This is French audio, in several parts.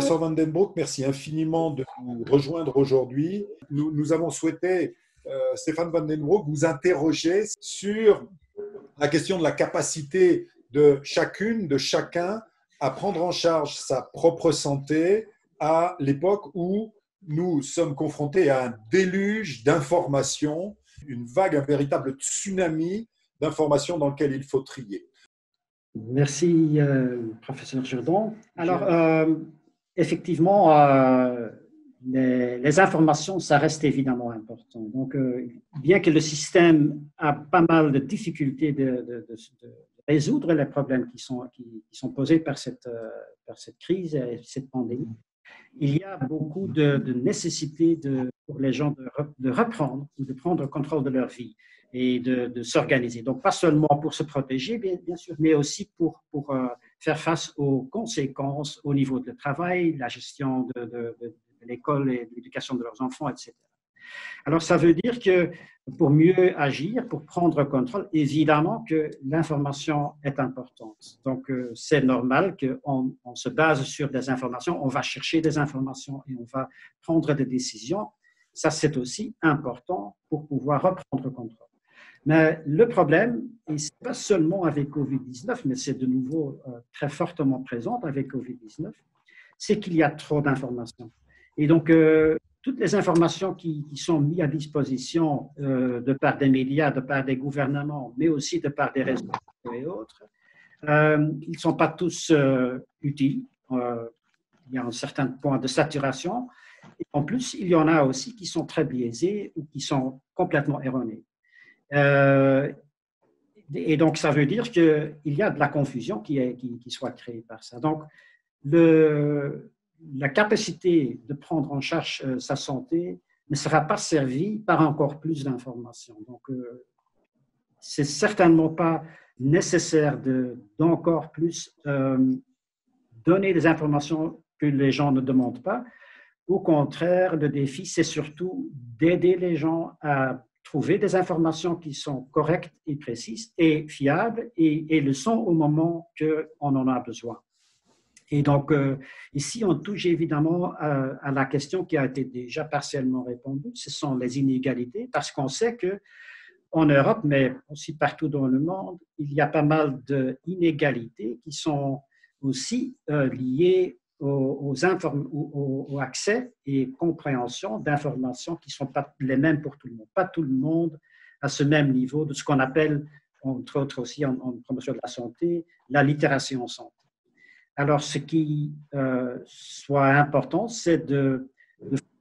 Professeur Van den Broek, merci infiniment de nous rejoindre aujourd'hui. Nous avons souhaité, Stéphane Van den Broek, vous interroger sur la question de la capacité de chacune, de chacun, à prendre en charge sa propre santé à l'époque où nous sommes confrontés à un déluge d'informations, une vague, un véritable tsunami d'informations dans lequel il faut trier. Merci, professeur Jourdan. Alors, effectivement, les informations, ça reste évidemment important. Donc, bien que le système a pas mal de difficultés de résoudre les problèmes qui sont posés par cette crise et cette pandémie, il y a beaucoup de nécessité pour les gens de reprendre ou de prendre le contrôle de leur vie et de s'organiser. Donc, pas seulement pour se protéger, bien sûr, mais aussi pour faire face aux conséquences au niveau du travail, la gestion de l'école et de l'éducation de leurs enfants, etc. Alors, ça veut dire que pour mieux agir, pour prendre contrôle, évidemment que l'information est importante. Donc, c'est normal qu'on se base sur des informations, on va chercher des informations et on va prendre des décisions. Ça, c'est aussi important pour pouvoir reprendre contrôle. Mais le problème, et ce n'est pas seulement avec COVID-19, mais c'est de nouveau très fortement présent avec COVID-19, c'est qu'il y a trop d'informations. Et donc, toutes les informations qui sont mises à disposition de par des médias, de par des gouvernements, mais aussi de par des réseaux et autres, ils ne sont pas tous utiles. Il y a un certain point de saturation. Et en plus, il y en a aussi qui sont très biaisés ou qui sont complètement erronés. Et donc, ça veut dire qu'il y a de la confusion qui soit créée par ça. Donc, la capacité de prendre en charge sa santé ne sera pas servie par encore plus d'informations. Donc, c'est certainement pas nécessaire d'encore plus donner des informations que les gens ne demandent pas. Au contraire, le défi, c'est surtout d'aider les gens à trouver des informations qui sont correctes et précises et fiables et le sont au moment qu'on en a besoin. Et donc, ici, on touche évidemment à la question qui a été déjà partiellement répondue, ce sont les inégalités, parce qu'on sait qu'en Europe, mais aussi partout dans le monde, il y a pas mal d'inégalités qui sont aussi liées au accès et compréhension d'informations qui ne sont pas les mêmes pour tout le monde. Pas tout le monde à ce même niveau de ce qu'on appelle, entre autres aussi en promotion de la santé, la littératie en santé. Alors, ce qui soit important, c'est de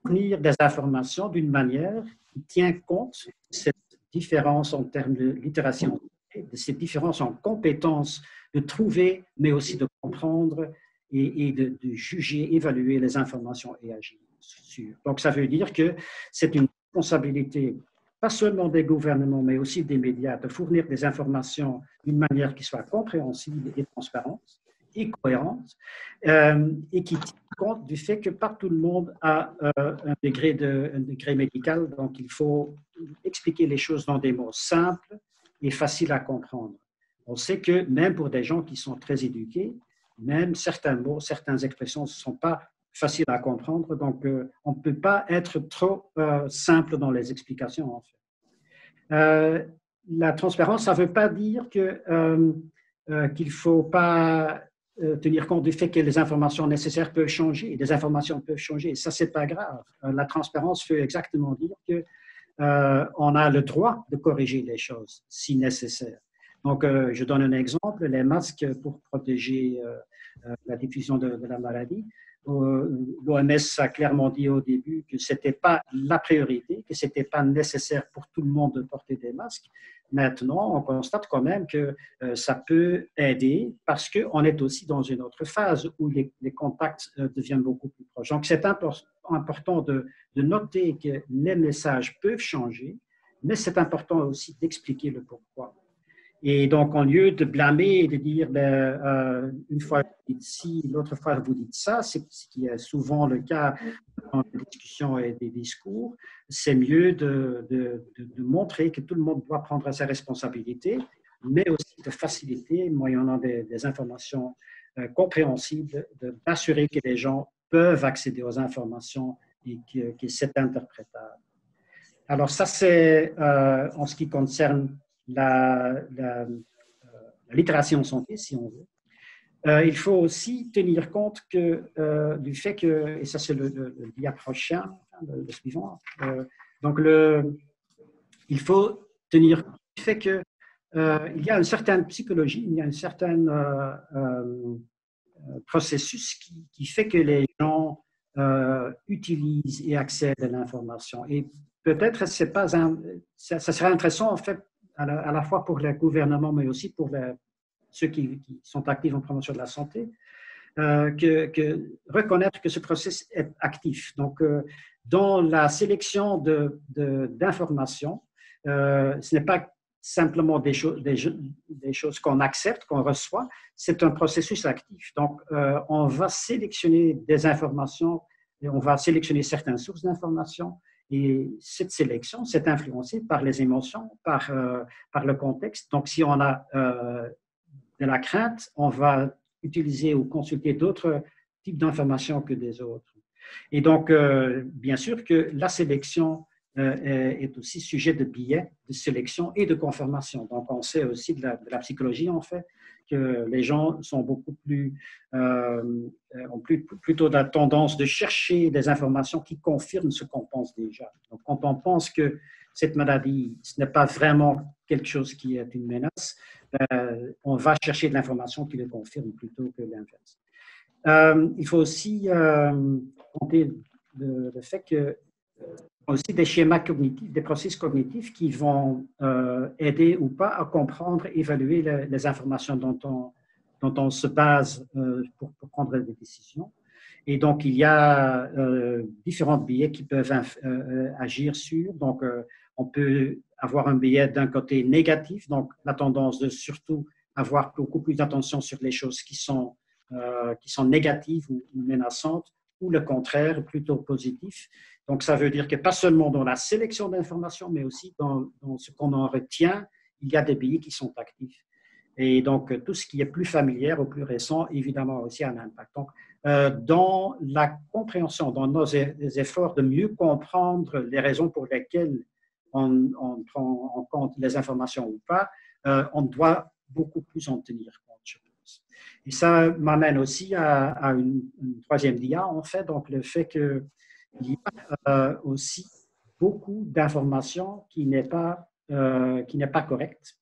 fournir des informations d'une manière qui tient compte de cette différence en termes de littératie en santé, de cette différence en compétences de trouver, mais aussi de comprendre et de juger, évaluer les informations et agir sur. Donc, ça veut dire que c'est une responsabilité, pas seulement des gouvernements, mais aussi des médias, de fournir des informations d'une manière qui soit compréhensible et transparente et cohérente, et qui tient compte du fait que pas tout le monde a un degré médical, donc il faut expliquer les choses dans des mots simples et faciles à comprendre. On sait que même pour des gens qui sont très éduqués, même certains mots, certaines expressions ne sont pas faciles à comprendre, donc on ne peut pas être trop simple dans les explications, en fait. La transparence, ça ne veut pas dire qu'il ne faut pas tenir compte du fait que les informations nécessaires peuvent changer, des informations peuvent changer, ça, ce n'est pas grave. La transparence veut exactement dire qu'on a le droit de corriger les choses, si nécessaire. Donc, je donne un exemple, les masques pour protéger la diffusion de la maladie. L'OMS a clairement dit au début que ce n'était pas la priorité, que ce n'était pas nécessaire pour tout le monde de porter des masques. Maintenant, on constate quand même que ça peut aider parce qu'on est aussi dans une autre phase où les contacts deviennent beaucoup plus proches. Donc, c'est important de noter que les messages peuvent changer, mais c'est important aussi d'expliquer le pourquoi. Et donc, au lieu de blâmer et de dire une fois vous dites ci, l'autre fois vous dites ça, ce qui est souvent le cas dans les discussions et des discours, c'est mieux de montrer que tout le monde doit prendre ses responsabilités, mais aussi de faciliter, moyennant des informations compréhensibles, d'assurer que les gens peuvent accéder aux informations et que c'est interprétable. Alors ça, c'est en ce qui concerne la littératie en santé, si on veut. Il faut aussi tenir compte du fait que, et ça c'est le dia prochain, le suivant, donc il faut tenir compte du fait qu'il y a une certaine psychologie, il y a un certain processus qui fait que les gens utilisent et accèdent à l'information. Et peut-être ça serait intéressant en fait à la fois pour le gouvernement, mais aussi pour ceux qui sont actifs en promotion de la santé, reconnaître que ce processus est actif. Donc, dans la sélection d'informations, ce n'est pas simplement des choses qu'on accepte, qu'on reçoit, c'est un processus actif. Donc, on va sélectionner des informations, et on va sélectionner certaines sources d'informations, et cette sélection, c'est influencé par les émotions, par le contexte. Donc, si on a de la crainte, on va utiliser ou consulter d'autres types d'informations que des autres. Et donc, bien sûr que la sélection est aussi sujet de biais de sélection et de confirmation. Donc, on sait aussi de la psychologie, en fait, que les gens sont beaucoup plus, ont plutôt la tendance de chercher des informations qui confirment ce qu'on pense déjà. Donc, quand on pense que cette maladie, ce n'est pas vraiment quelque chose qui est une menace, on va chercher de l'information qui le confirme plutôt que l'inverse. Il faut aussi compter le fait que aussi des schémas cognitifs, des processus cognitifs qui vont aider ou pas à comprendre, évaluer les informations dont on se base pour prendre des décisions. Et donc, il y a différents biais qui peuvent agir sur. Donc, on peut avoir un biais d'un côté négatif, donc la tendance de surtout avoir beaucoup plus d'attention sur les choses qui sont négatives ou menaçantes, ou le contraire, plutôt positif. Donc, ça veut dire que pas seulement dans la sélection d'informations, mais aussi dans ce qu'on en retient, il y a des biais qui sont actifs. Et donc, tout ce qui est plus familier ou plus récent, évidemment, aussi a un impact. Donc, dans la compréhension, dans nos efforts de mieux comprendre les raisons pour lesquelles on prend en compte les informations ou pas, on doit beaucoup plus en tenir compte, je pense. Et ça m'amène aussi à une troisième dia, en fait, donc le fait qu'il y a aussi beaucoup d'informations qui n'est pas correcte.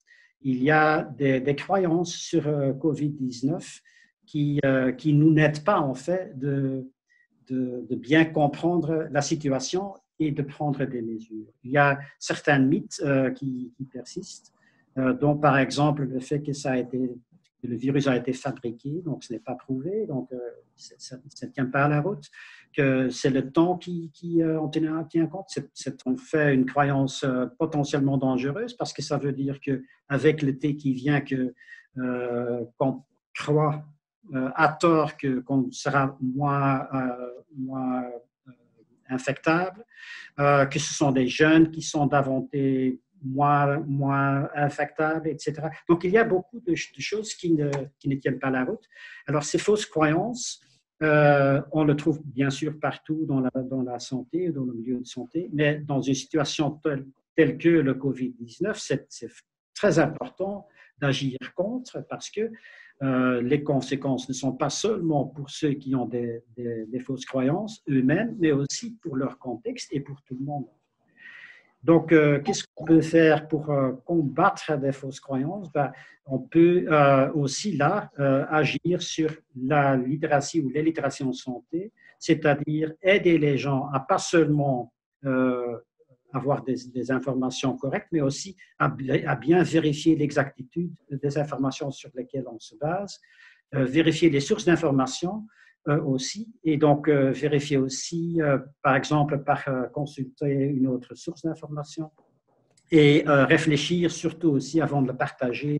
Il y a des croyances sur COVID-19 qui nous n'aident pas, en fait, de bien comprendre la situation et de prendre des mesures. Il y a certains mythes qui persistent, dont, par exemple, le fait que le virus a été fabriqué, donc ce n'est pas prouvé, donc ça ne tient pas à la route, que c'est le temps qui en tient compte. C'est en fait une croyance potentiellement dangereuse parce que ça veut dire qu'avec l'été qui vient, qu'on croit à tort qu'on sera moins infectable, que ce sont des jeunes qui sont davantage moins infectables, etc. Donc, il y a beaucoup de choses qui ne tiennent pas la route. Alors, ces fausses croyances, on le trouve bien sûr partout dans la santé, dans le milieu de santé, mais dans une situation telle que le COVID-19, c'est très important d'agir contre parce que les conséquences ne sont pas seulement pour ceux qui ont des fausses croyances eux-mêmes, mais aussi pour leur contexte et pour tout le monde. Donc, qu'est-ce qu'on peut faire pour combattre des fausses croyances? On peut aussi là agir sur la littératie ou l'illittératie en santé, c'est-à-dire aider les gens à pas seulement avoir des informations correctes, mais aussi à bien vérifier l'exactitude des informations sur lesquelles on se base, vérifier les sources d'informations aussi, et donc vérifier aussi, par exemple, par consulter une autre source d'information, et réfléchir surtout aussi avant de le partager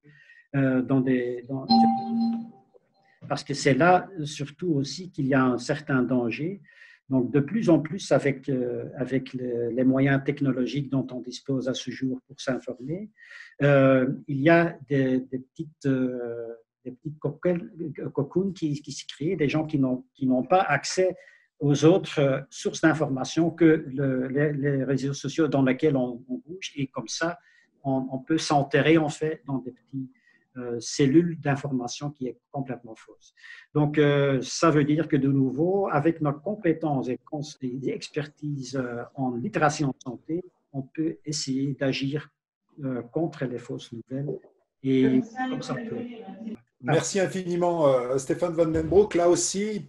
parce que c'est là surtout aussi qu'il y a un certain danger. Donc, de plus en plus, avec les moyens technologiques dont on dispose à ce jour pour s'informer, il y a des petites cocoons qui se créent, des gens qui n'ont pas accès aux autres sources d'informations que les réseaux sociaux dans lesquels on bouge. Et comme ça, on peut s'enterrer en fait dans des petites cellules d'information qui est complètement fausse. Donc, ça veut dire que de nouveau, avec nos compétences et expertises en littératie en santé, on peut essayer d'agir contre les fausses nouvelles. Et comme ça peut. Merci infiniment, Stéphane Van den Broek. Là aussi,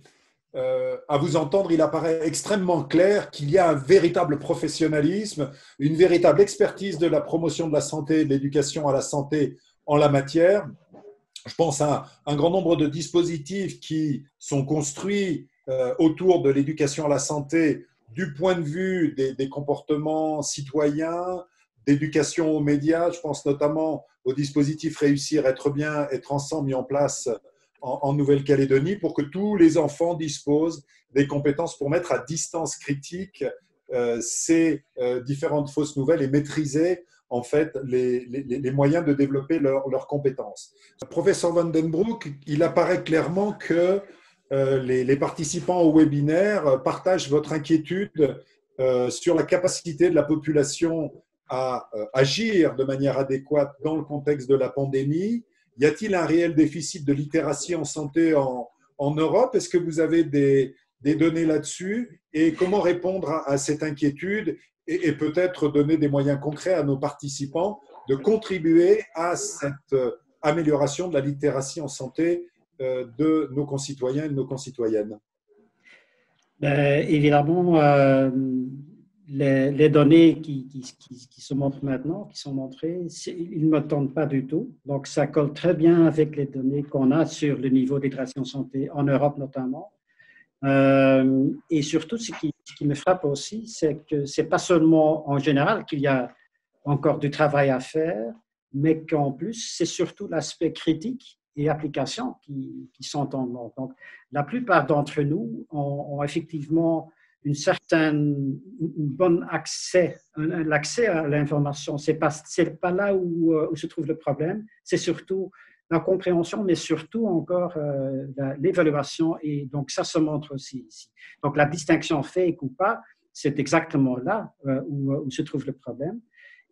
à vous entendre, il apparaît extrêmement clair qu'il y a un véritable professionnalisme, une véritable expertise de la promotion de la santé et de l'éducation à la santé en la matière. Je pense à un grand nombre de dispositifs qui sont construits autour de l'éducation à la santé du point de vue des comportements citoyens, d'éducation aux médias. Je pense notamment au dispositif Réussir, être bien, être ensemble mis en place en Nouvelle-Calédonie pour que tous les enfants disposent des compétences pour mettre à distance critique ces différentes fausses nouvelles et maîtriser en fait les moyens de développer leurs compétences. Professeur Van den Broek, il apparaît clairement que les participants au webinaire partagent votre inquiétude sur la capacité de la population à agir de manière adéquate dans le contexte de la pandémie. Y a-t-il un réel déficit de littératie en santé en Europe? Est-ce que vous avez des données là-dessus? Et comment répondre à cette inquiétude et peut-être donner des moyens concrets à nos participants de contribuer à cette amélioration de la littératie en santé de nos concitoyens et de nos concitoyennes? Évidemment, les données qui se montrent maintenant, qui sont montrées, ils ne me tentent pas du tout. Donc, ça colle très bien avec les données qu'on a sur le niveau de littératie en santé en Europe notamment. Et surtout, ce qui me frappe aussi, c'est que ce n'est pas seulement en général qu'il y a encore du travail à faire, mais qu'en plus, c'est surtout l'aspect critique et application qui sont en manque. Donc, la plupart d'entre nous ont effectivement une bonne accès, l'accès à l'information. C'est pas là où se trouve le problème, c'est surtout la compréhension, mais surtout encore l'évaluation. Et donc, ça se montre aussi ici. Donc, la distinction fake ou pas, c'est exactement là où se trouve le problème.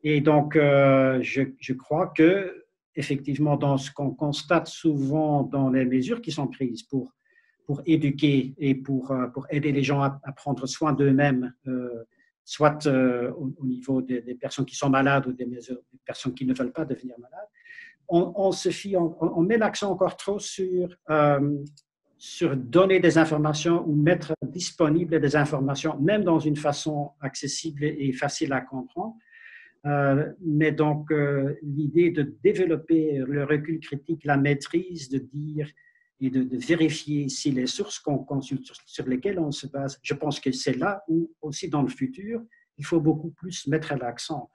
Et donc, je crois que, effectivement, dans ce qu'on constate souvent dans les mesures qui sont prises pour éduquer et pour aider les gens à prendre soin d'eux-mêmes, soit au niveau des personnes qui sont malades ou des personnes qui ne veulent pas devenir malades, on met l'accent encore trop sur donner des informations ou mettre disponible des informations, même dans une façon accessible et facile à comprendre. Mais donc, l'idée de développer le recul critique, la maîtrise, de dire et de vérifier si les sources qu'on consulte, sur lesquelles on se base, je pense que c'est là où, aussi dans le futur, il faut beaucoup plus mettre l'accent.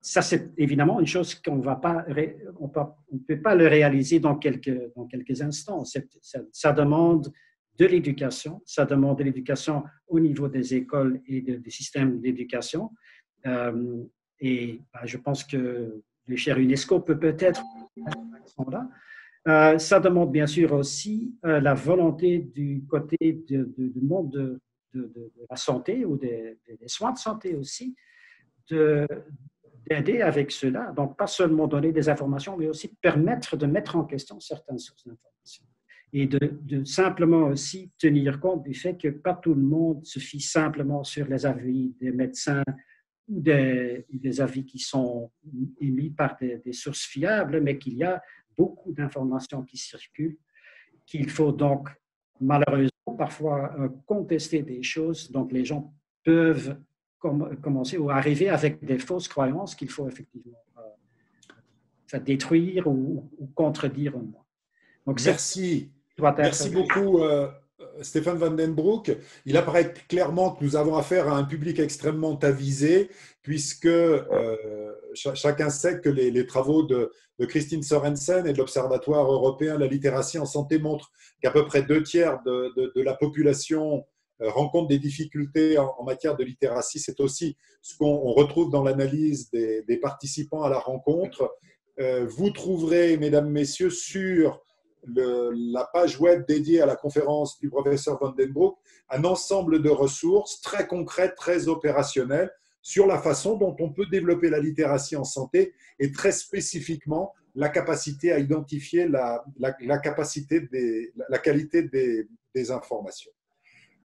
Ça, c'est évidemment une chose qu'on va pas, on ne peut pas le réaliser dans quelques instants. Ça demande de l'éducation, ça demande de l'éducation au niveau des écoles et des systèmes d'éducation. Et je pense que le cher UNESCO peut peut-être mettre l'accent là. Ça demande bien sûr aussi la volonté du côté du monde de la santé ou des soins de santé aussi, d'aider avec cela. Donc, pas seulement donner des informations, mais aussi permettre de mettre en question certaines sources d'informations. Et de simplement aussi tenir compte du fait que pas tout le monde se fie simplement sur les avis des médecins ou des avis qui sont émis par des sources fiables, mais qu'il y a beaucoup d'informations qui circulent, qu'il faut donc malheureusement parfois contester des choses. Donc, les gens peuvent commencer ou arriver avec des fausses croyances qu'il faut effectivement détruire ou contredire au moins. Donc, merci beaucoup, Stéphane Van den Broek. Il apparaît clairement que nous avons affaire à un public extrêmement avisé, puisque chacun sait que les travaux de Christine Sorensen et de l'Observatoire européen de la littératie en santé montrent qu'à peu près 2/3 de la population rencontre des difficultés en matière de littératie. C'est aussi ce qu'on retrouve dans l'analyse des participants à la rencontre. Vous trouverez, mesdames, messieurs, sur la page web dédiée à la conférence du professeur Van den Broek un ensemble de ressources très concrètes, très opérationnelles sur la façon dont on peut développer la littératie en santé et très spécifiquement la capacité à identifier la qualité des informations.